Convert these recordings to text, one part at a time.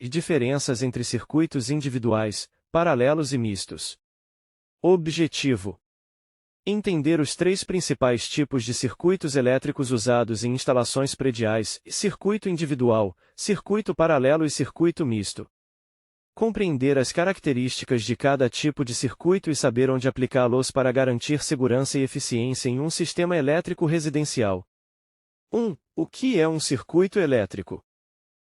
e diferenças entre circuitos individuais, paralelos e mistos. Objetivo: entender os três principais tipos de circuitos elétricos usados em instalações prediais: circuito individual, circuito paralelo e circuito misto. Compreender as características de cada tipo de circuito e saber onde aplicá-los para garantir segurança e eficiência em um sistema elétrico residencial. 1. O que é um circuito elétrico?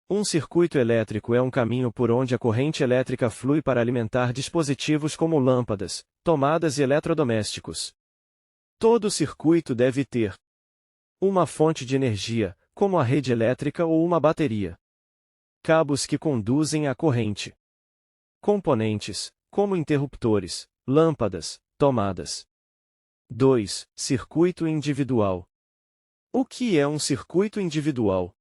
Um circuito elétrico é um caminho por onde a corrente elétrica flui para alimentar dispositivos como lâmpadas, tomadas e eletrodomésticos. Todo circuito deve ter uma fonte de energia, como a rede elétrica ou uma bateria. Cabos que conduzem a corrente. Componentes, como interruptores, lâmpadas, tomadas. 2. Circuito individual. O que é um circuito individual?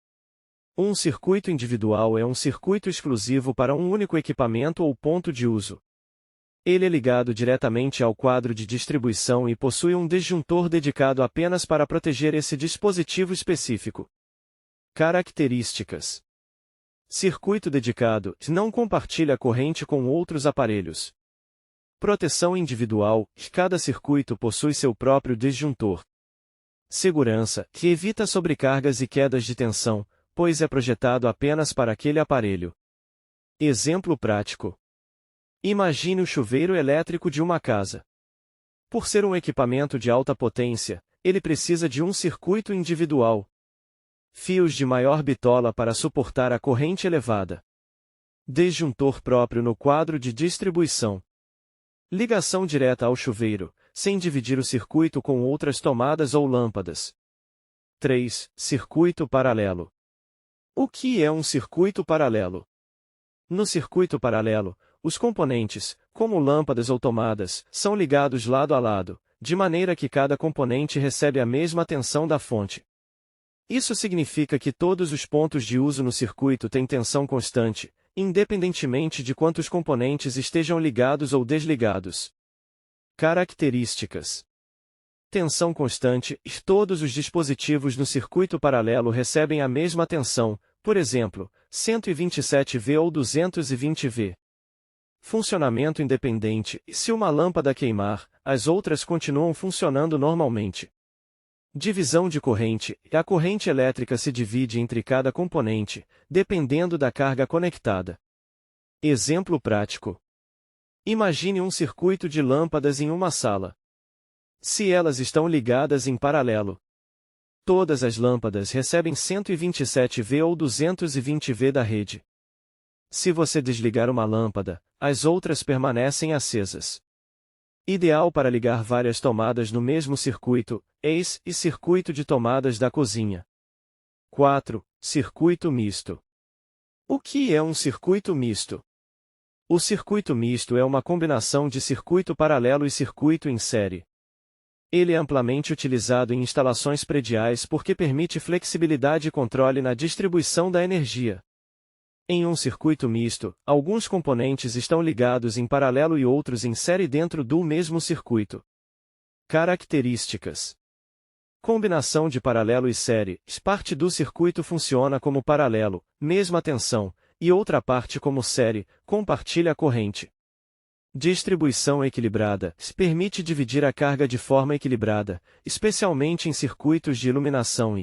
Um circuito individual é um circuito exclusivo para um único equipamento ou ponto de uso. Ele é ligado diretamente ao quadro de distribuição e possui um disjuntor dedicado apenas para proteger esse dispositivo específico. Características: circuito dedicado, não compartilha corrente com outros aparelhos. Proteção individual, cada circuito possui seu próprio disjuntor. Segurança, que evita sobrecargas e quedas de tensão, pois é projetado apenas para aquele aparelho. Exemplo prático: imagine o chuveiro elétrico de uma casa. Por ser um equipamento de alta potência, ele precisa de um circuito individual. Fios de maior bitola para suportar a corrente elevada. Disjuntor próprio no quadro de distribuição. Ligação direta ao chuveiro, sem dividir o circuito com outras tomadas ou lâmpadas. 3. Circuito paralelo. O que é um circuito paralelo? No circuito paralelo, os componentes, como lâmpadas ou tomadas, são ligados lado a lado, de maneira que cada componente recebe a mesma tensão da fonte. Isso significa que todos os pontos de uso no circuito têm tensão constante, independentemente de quantos componentes estejam ligados ou desligados. Características: tensão constante, todos os dispositivos no circuito paralelo recebem a mesma tensão, por exemplo, 127 V ou 220 V. Funcionamento independente, se uma lâmpada queimar, as outras continuam funcionando normalmente. Divisão de corrente, a corrente elétrica se divide entre cada componente, dependendo da carga conectada. Exemplo prático: imagine um circuito de lâmpadas em uma sala. Se elas estão ligadas em paralelo, todas as lâmpadas recebem 127 V ou 220 V da rede. Se você desligar uma lâmpada, as outras permanecem acesas. Ideal para ligar várias tomadas no mesmo circuito, e circuito de tomadas da cozinha. 4. Circuito misto. O que é um circuito misto? O circuito misto é uma combinação de circuito paralelo e circuito em série. Ele é amplamente utilizado em instalações prediais porque permite flexibilidade e controle na distribuição da energia. Em um circuito misto, alguns componentes estão ligados em paralelo e outros em série dentro do mesmo circuito. Características: combinação de paralelo e série, parte do circuito funciona como paralelo, mesma tensão, e outra parte como série, compartilha a corrente. Distribuição equilibrada, permite dividir a carga de forma equilibrada, especialmente em circuitos de iluminação e